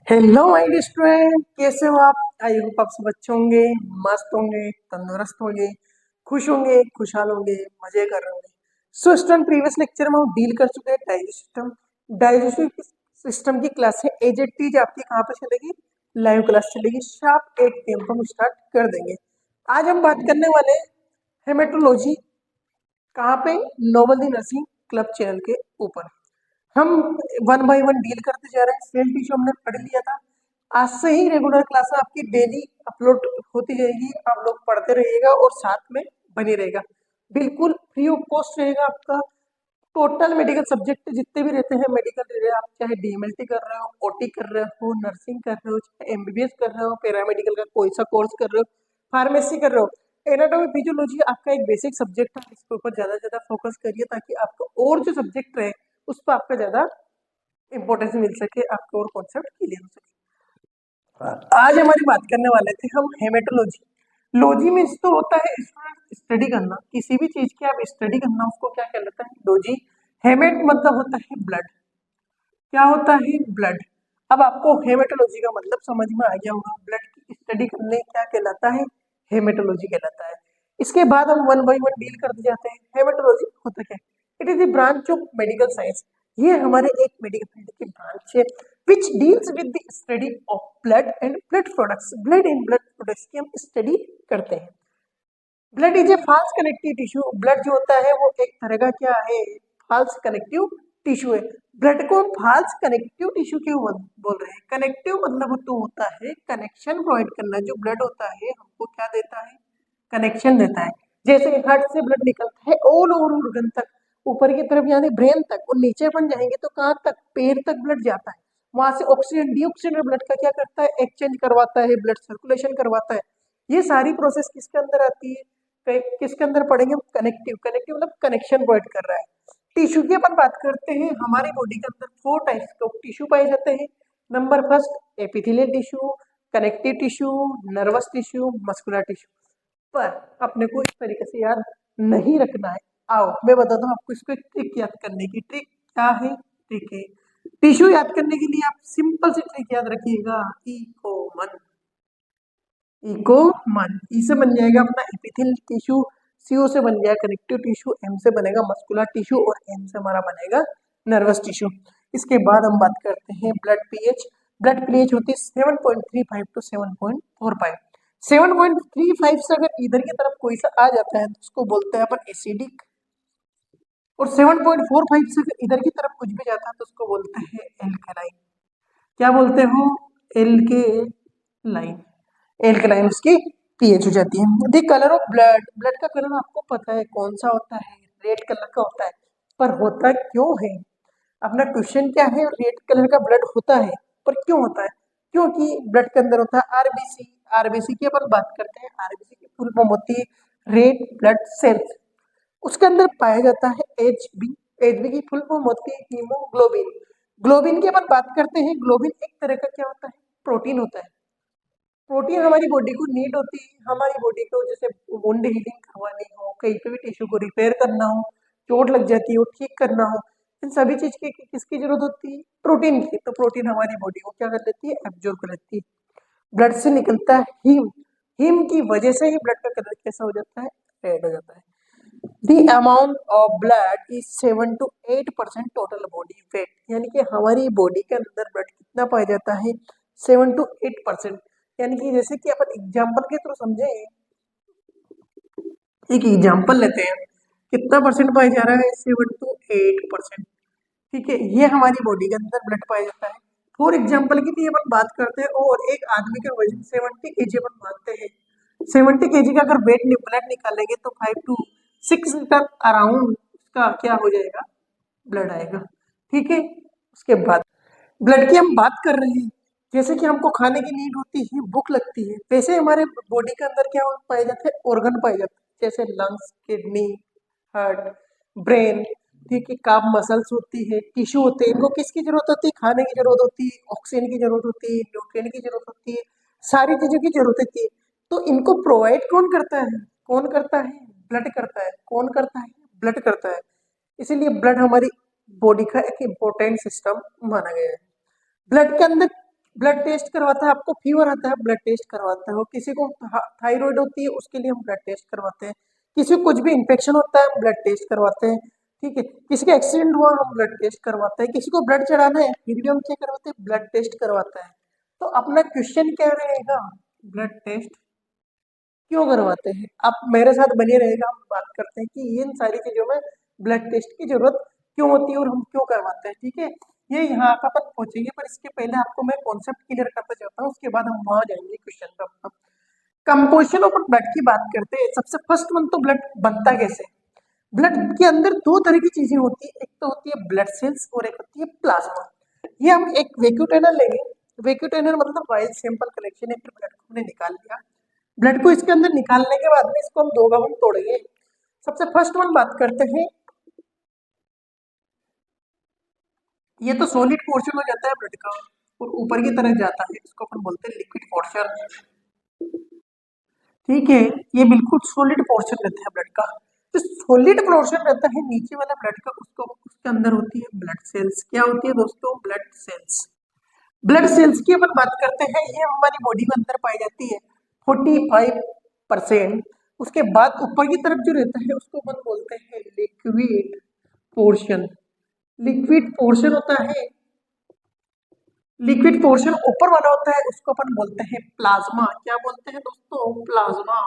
Hello my dear student, कैसे हो आप? आई होप आप सब अच्छे होंगे, मस्त होंगे, तंदुरुस्त होंगे, खुश होंगे, खुशहाल होंगे, मजे कर रहे होंगे। सो स्टूडेंट, प्रीवियस लेक्चर में हम डील कर चुके हैं डाइजेस्टिव सिस्टम की क्लास है। एजेटीज आपकी कहाँ पे चलेगी? लाइव क्लास चलेगी, शार्प 8 PM पर हम स्टार्ट कर देंगे। आज हम बात करने वाले हेमेटोलॉजी, कहाँ पे? नोबल दी नर्सिंग क्लब चैनल के ऊपर। हम वन बाय वन डील करते जा रहे हैं। सेल टिश्यू हमने पढ़ लिया था। आज से ही रेगुलर क्लास आपकी डेली अपलोड होती जाएगी, आप लोग पढ़ते रहिएगा और साथ में बने रहेगा। बिल्कुल फ्री ऑफ कॉस्ट रहेगा आपका। टोटल मेडिकल सब्जेक्ट जितने भी रहते हैं मेडिकल रहे, आप चाहे डीएमएलटी कर रहे हो, ओटी कर रहे हो, नर्सिंग कर रहे हो, चाहे एमबीबीएस कर रहे हो, पैरामेडिकल का कोई सा कोर्स कर रहे हो, फार्मेसी कर रहे हो, एनाटॉमी फिजियोलॉजी आपका एक बेसिक सब्जेक्ट है। इसके ऊपर ज्यादा से ज्यादा फोकस करिए ताकि आपको और जो सब्जेक्ट रहे उस पर आपका ज्यादा इंपॉर्टेंस मिल सके, आपको और कॉन्सेप्ट क्लियर हो सके। आज हमारी बात करने वाले थे हम हेमेटोलॉजी। लॉजी मीन्स तो होता है स्टडी करना, किसी भी चीज की आप स्टडी करना, उसको क्या कहलाता है? लॉजी। हेमेट मतलब होता है ब्लड। क्या होता है? ब्लड। अब आपको हेमेटोलॉजी का मतलब समझ में आ गया होगा। ब्लड की स्टडी करने क्या कहलाता है? हेमेटोलॉजी कहलाता है। इसके बाद हम वन बाय वन डील करते जाते हैं। हेमेटोलॉजी होता क्या है? It is the branch of medical science. ये हमारे एक मेडिकल फील्ड की ब्रांच है which deals with the study of blood and blood products. Blood and blood products की हम स्टडी करते हैं। Blood is a false connective tissue. Blood जो होता है वो एक तरह का क्या है? फाल्स कनेक्टिव टिश्यू है। ब्लड को हम फाल्स कनेक्टिव टिश्यू क्यों बोल रहे हैं? कनेक्टिव मतलब तो होता है कनेक्शन प्रोवाइड करना। जो ब्लड होता है हमको क्या देता है? कनेक्शन देता है। जैसे हार्ट से ब्लड निकलता है ऑल ओवर ऑर्गन तक, ऊपर की तरफ यानी ब्रेन तक, और नीचे बन जाएंगे तो कहाँ तक? पैर तक ब्लड जाता है। वहां से ऑक्सीजन डीऑक्सीजन ब्लड का क्या करता है? एक्सचेंज करवाता है, ब्लड सर्कुलेशन करवाता है। ये सारी प्रोसेस किसके अंदर आती है? किसके अंदर पढ़ेंगे? कनेक्टिव। कनेक्टिव मतलब कनेक्शन प्रोवाइड कर रहा है। टिश्यू की अपन बात करते हैं। हमारी बॉडी के अंदर 4 टाइप्स के टिश्यू पाए जाते हैं। Number first epithelial tissue, connective tissue, nervous tissue, muscular tissue. पर अपने को इस तरीके से याद नहीं रखना है। आओ मैं बताता हूँ आपको इसको एक ट्रिक याद करने की। ट्रिक क्या है? ट्रिक है टिश्यू याद करने के लिए आप सिंपल सी ट्रिक याद रखिएगा। इकोमन। इको मन। ई से बन जाएगा अपना एपिथेलियल टिश्यू, सीओ से बन जाएगा कनेक्टिव टिश्यू, एम से बनेगा मस्कुलर टिश्यू और एन से हमारा बनेगा नर्वस टिश्यू। इसके बाद हम बात करते हैं ब्लड पीएच। ब्लड पीएच होती है 7.35 टू 7.45। 7.35 से अगर इधर की तरफ कोई सा आ जाता है तो उसको बोलते हैं अपन एसिडिक, और 7.45 से अगर इधर की तरफ कुछ भी जाता है तो उसको बोलते हैं एल्कलाइन। क्या बोलते हो? एल के लाइन। एल्कलाइन उसकी पीएच हो जाती है। The colour of blood. Blood का कलर आपको पता है कौन सा होता है? रेड कलर का होता है। पर होता क्यों है? अपना क्वेश्चन क्या है? रेड कलर का ब्लड होता है, पर क्यों होता है? क्योंकि ब्लड के अंदर होता है आरबीसी। आरबीसी की अपन बात करते हैं। आरबीसी की फुल फॉर्म होती है रेड ब्लड सेल्स। उसके अंदर पाया जाता है एचबी। एचबी की फुल फॉर्म होती है हीमोग्लोबिन। ग्लोबिन की अपन बात करते हैं। ग्लोबिन एक तरह का क्या होता है? प्रोटीन होता है। प्रोटीन हमारी बॉडी को नीड होती है। हमारी बॉडी को जैसे वुंड हीलिंग करवानी हो, कहीं पे भी टिश्यू को रिपेयर करना हो, चोट लग जाती हो, ठीक करना हो, इन सभी चीज की किसकी जरूरत होती है? प्रोटीन की। तो प्रोटीन हमारी बॉडी को क्या कर लेती है? एब्जॉर्ब कर लेती है। ब्लड से निकलता है हीम। हीम की वजह से ही ब्लड का कलर कैसा हो जाता है? रेड हो जाता है। The amount of blood is 7 to 8% total body weight. यानी कि हमारी बॉडी के अंदर ब्लड कितना पाया जाता है? 7 to 8%। यानी कि जैसे कि अपन एग्जाम्पल के थ्रू समझे, एक एग्जाम्पल लेते हैं। कितना परसेंट पाया जा रहा है? 7 to 8%। ठीक है, ये हमारी बॉडी के अंदर ब्लड पाया जाता है। फॉर एग्जाम्पल की भी अपन बात करते हैं, और एक आदमी का वजन 70 kg अपन मानते हैं। 70 kg का अगर वेट ब्लड निकालेंगे तो 5 to 6 लीटर अराउंड उसका क्या हो जाएगा? ब्लड आएगा। ठीक है, उसके बाद ब्लड की हम बात कर रहे हैं। जैसे कि हमको खाने की नीड होती है, भूख लगती है, वैसे हमारे बॉडी के अंदर क्या पाए जाते हैं? ऑर्गन पाए जाते हैं, जैसे लंग्स, किडनी, हार्ट, ब्रेन। ठीक है, काफ मसल्स होती है, टिश्यू होते हैं। इनको किसकी जरूरत होती है? खाने की जरूरत होती है, ऑक्सीजन की जरूरत होती है, न्यूट्रिएंट की जरूरत होती है, सारी चीजों की जरूरत होती है। तो इनको प्रोवाइड कौन करता है? कौन करता है? ब्लड करता है। कौन करता है? ब्लड करता है। इसीलिए ब्लड हमारी बॉडी का एक इम्पोर्टेंट सिस्टम माना गया है। ब्लड के अंदर ब्लड टेस्ट करवाता है, आपको फीवर आता है ब्लड टेस्ट करवाता है, और किसी को थायराइड होती है उसके लिए हम ब्लड टेस्ट करवाते हैं, किसी को कुछ भी इन्फेक्शन होता है हम ब्लड टेस्ट करवाते हैं, ठीक है। किसी का एक्सीडेंट हुआ हम ब्लड टेस्ट करवाते हैं, किसी को ब्लड चढ़ाना है फिर भी हम क्या करवाते हैं, ब्लड टेस्ट करवाता है। तो अपना क्वेश्चन क्या रहेगा, ब्लड टेस्ट क्यों करवाते हैं। आप मेरे साथ बने रहेगा, हम बात करते हैं कि इन सारी चीजों में ब्लड टेस्ट की जरूरत क्यों होती है और हम क्यों करवाते हैं, ठीक है। ये यहाँ पर अपन पहुंचेंगे, पर इसके पहले आपको मैं कॉन्सेप्ट क्लियर करना चाहता हूँ, उसके बाद हम वहां जाएंगे क्वेश्चन पर अपना। कंपोजिशन ऑफ ब्लड की बात करते हैं, सबसे फर्स्ट वन तो ब्लड बनता कैसे। ब्लड के अंदर दो तरह की चीजें होती है, एक तो होती है ब्लड सेल्स और एक होती है प्लाज्मा। ये हम एक वेक्यूटेनर लेंगे, वेक्यूटेनर मतलब वाइल सैंपल कलेक्शन है, फिर ब्लड को हमने निकाल लिया, ब्लड को इसके अंदर निकालने के बाद में इसको हम दो भागों में तोड़ेंगे। सबसे फर्स्ट वन बात करते हैं, ये तो सॉलिड पोर्शन हो जाता है ब्लड का और ऊपर की तरफ जाता है, इसको अपन बोलते हैं लिक्विड पोर्शन, ठीक है। ये बिल्कुल सॉलिड पोर्शन रहता है ब्लड का। जो सॉलिड पोर्शन रहता है नीचे वाला ब्लड का, उसको उसके अंदर होती है ब्लड सेल्स। क्या होती है दोस्तों, ब्लड सेल्स। ब्लड सेल्स की अपन बात करते हैं, ये हमारी बॉडी में अंदर पाई जाती है 45%। उसके बाद ऊपर की तरफ जो रहता है उसको अपन बोलते हैं लिक्विड पोर्शन। लिक्विड पोर्शन होता है, लिक्विड पोर्शन ऊपर वाला होता है, उसको अपन बोलते हैं प्लाज्मा। क्या बोलते हैं दोस्तों, प्लाज्मा।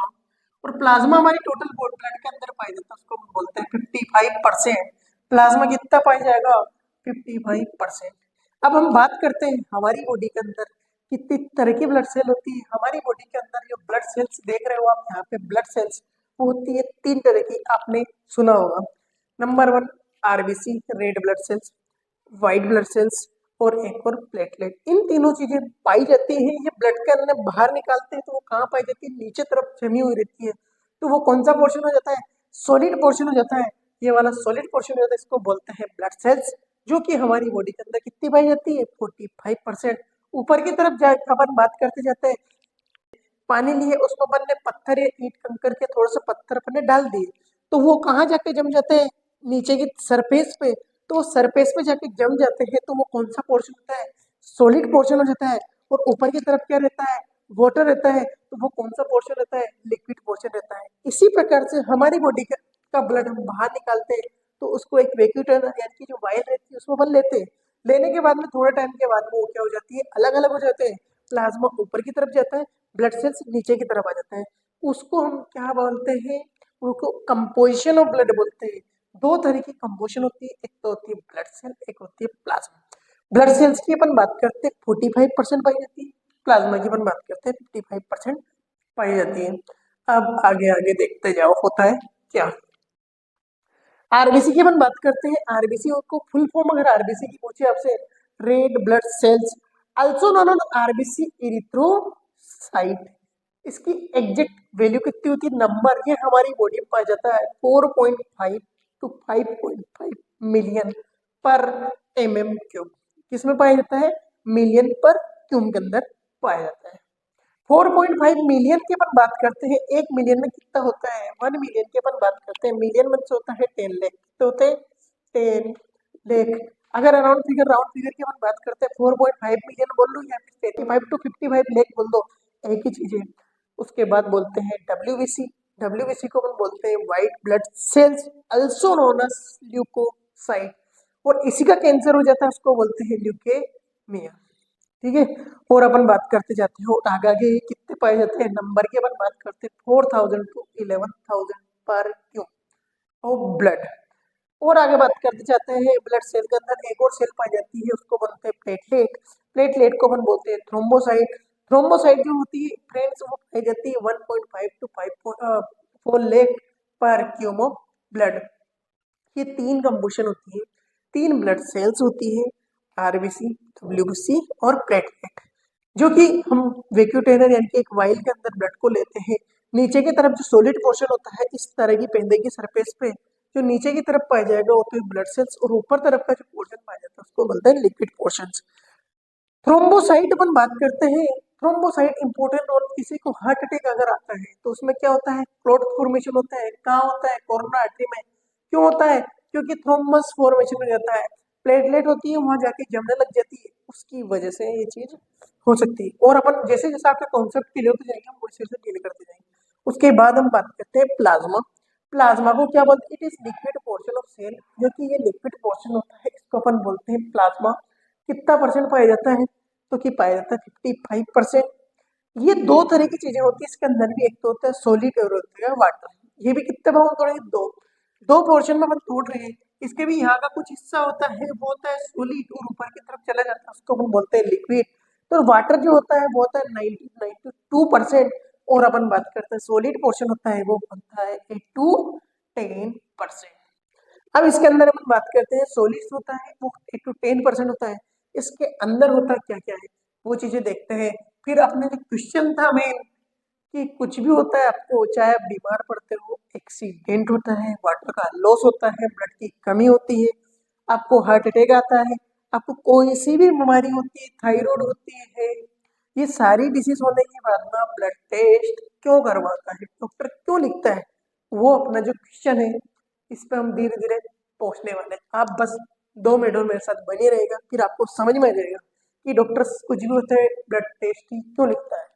और प्लाज्मा हमारी टोटल ब्लड के अंदर पाई जाता है, उसको हम बोलते हैं 55%। प्लाज्मा कितना पाया जाएगा, 55%। अब हम बात करते हैं हमारी बॉडी के अंदर कितनी तरह की ब्लड सेल होती है। हमारी बॉडी के अंदर जो ब्लड सेल्स देख रहे हो आप यहाँ पे, ब्लड सेल्स वो होती है तीन तरह की, आपने सुना होगा। Number one RBC, red blood sales, white blood sales, और एक और प्लेटलेट। इन तीनों चीजें पाई जाती हैं, ये ब्लड के अंदर बाहर निकालते हैं तो वो कहाँ पाई जाती है, नीचे तरफ जमी हुई रहती है। तो वो कौन सा पोर्शन हो जाता है, सॉलिड पोर्शन हो जाता है। ये वाला सॉलिड पोर्शन हो जाता है, इसको बोलते हैं ब्लड सेल्स, जो कि हमारी बॉडी के अंदर कितनी पाई जाती है, 45%। ऊपर की तरफ जा अपन बात करते जाते हैं, पानी लिए उसमें अपन ने पत्थर या ईंट कंकर के थोड़े से पत्थर अपन ने डाल दिए, तो वो कहाँ जाके जम जाते हैं, नीचे की सरफेस पे। तो सरफेस पे जाके जम जाते हैं, तो वो कौन सा पोर्शन होता है, सॉलिड पोर्शन हो जाता है। और ऊपर की तरफ क्या रहता है, वाटर रहता है, तो वो कौन सा पोर्शन रहता है, लिक्विड पोर्शन रहता है। इसी प्रकार से हमारी बॉडी का ब्लड हम बाहर निकालते हैं, तो उसको एक वैक्यूम यानी कि जो वायर रहती है उसमें अपन लेते हैं। लेने के बाद में थोड़े टाइम के बाद में वो क्या हो जाती है, अलग अलग हो जाते हैं। प्लाज्मा ऊपर की तरफ जाता है, ब्लड सेल्स नीचे की तरफ आ जाता है। उसको हम क्या बोलते हैं, उनको कंपोजिशन ऑफ ब्लड बोलते हैं। दो तरह की कंपोजिशन होती है, एक तो होती है ब्लड सेल, एक होती है प्लाज्मा। ब्लड सेल्स की अपन बात करते हैं 45% पाई जाती है, प्लाज्मा की अपन बात करते हैं 55% पाई जाती है। अब आगे आगे देखते जाओ होता है क्या। आरबीसी की अपन बात करते हैं, आरबीसी को फुल फॉर्म अगर आरबीसी की पूछे आपसे, red blood cells also known as RBC erythrocyte. इसकी एग्जैक्ट वैल्यू कितनी होती है, नंबर, ये हमारी बॉडी में पाया जाता है 4.5 टू 5.5 मिलियन पर mm क्यूब। किसमें पाया जाता है, मिलियन पर क्यूब के अंदर पाया जाता है। 4.5 मिलियन की अपन बात करते हैं, 1 मिलियन में कितना होता है, 1 मिलियन की अपन बात करते हैं, मिलियन में से होता है 10 लाख, कितने होते हैं, 10 लाख। अगर राउंड फिगर की अपन बात करते हैं, 4.5 मिलियन बोल लो या फिर 35 टू 55 लाख बोल दो, एक ही चीज है। उसके बाद बोलते हैं डब्ल्यूबीसी, डब्ल्यूबीसी को अपन बोलते हैं white blood cells also known as leukocyte. और इसी का कैंसर हो जाता है, उसको बोलते हैं ल्यूकेमिया, ठीक है। और अपन बात करते जाते हैं, और आगे कितने पाए जाते हैं, नंबर की अपन बात करते हैं 4000 टू 11,000 पर क्यूब ऑफ ब्लड। और आगे बात करते जाते हैं, ब्लड सेल के अंदर एक और सेल पाई जाती है, उसको बोलते हैं प्लेटलेट। प्लेटलेट को अपन बोलते हैं थ्रोम्बोसाइट। थ्रोम्बोसाइट जो होती है फ्रेंड्स, वो पाई जाती है 1.5 टू 5.4 लाख पर क्यूब ऑफ ब्लड। ये तीन कंपोजिशन होती है, तीन ब्लड सेल्स होती है, आरबीसी, डब्ल्यूबीसी और प्लेटलेट, जो कि हम वेक्यूटेनर यानी कि एक वाइल के अंदर ब्लड को लेते हैं। नीचे की तरफ जो सॉलिड पोर्शन होता है, इस तरह की पेंदे की सरफेस पे जो नीचे की तरफ पाया जाएगा वो तो ब्लड सेल्स, और ऊपर तरफ का जो पोर्शन पाया जाता है उसको बोलते हैं लिक्विड पोर्शंस। थ्रोम्बोसाइट अपन बात करते हैं, थ्रोम्बोसाइट इंपॉर्टेंट रोल, किसी को हार्ट अटैक अगर आता है तो उसमें क्या होता है, क्लॉट फॉर्मेशन होता है। कहाँ होता है, कोरोना आर्टरी में। क्यों होता है, क्योंकि थ्रोम्बस फॉर्मेशन हो जाता है, प्लेटलेट होती है वहां जाके जमने लग जाती है, उसकी वजह से ये चीज हो सकती है। और अपन जैसे जैसे आपके कॉन्सेप्ट क्लियर होते जाएंगे हम वैसे वैसे डील करते जाएंगे। उसके बाद हम बात करते हैं प्लाज्मा। प्लाज्मा को क्या बोलते हैं? It is liquid portion of cell. जो कि ये लिक्विड पोर्शन होता है इसको अपन बोलते हैं प्लाज्मा। कितना परसेंट पाया जाता है? तो कि पाया जाता है 55%। ये दो तरह की चीजें होती है इसके अंदर भी, एक तो होता है सॉलिड और होता है वाटर। ये भी कितने भाग में तोड़ेंगे? दो। दो पोर्शन में अपन तोड़ रहे हैं। इसके भी यहाँ का कुछ हिस्सा होता है वो होता है सॉलिड और ऊपर की तरफ चला जाता है उसको अपन बोलते हैं लिक्विड। तो वाटर जो होता है वो होता है 92%। और अपन बात करते हैं सॉलिड पोर्शन होता है वो होता है 8 to 10%। अब इसके अंदर अपन बात करते हैं सॉलिड्स होता है वो 8 to 10% होता है। इसके अंदर होता क्या क्या है वो चीजें देखते हैं। फिर अपने जो क्वेश्चन था मेन कि कुछ भी होता है आपको, चाहे आप बीमार पड़ते हो, एक्सीडेंट होता है, वाटर का लॉस होता है, ब्लड की कमी होती है, आपको हार्ट अटैक आता है, आपको कोई सी भी बीमारी होती है, थायराइड होती है, ये सारी डिसीज होने के बाद में आप ब्लड टेस्ट क्यों करवाता है, डॉक्टर क्यों लिखता है, वो अपना जो क्वेश्चन है इस पे हम धीरे धीरे पहुंचने वाले हैं। आप बस 2 मिनट और मेरे साथ बने रहेगा, फिर आपको समझ में आ जाएगा कि डॉक्टर कुछ भी होता है ब्लड टेस्ट ही क्यों लिखता है।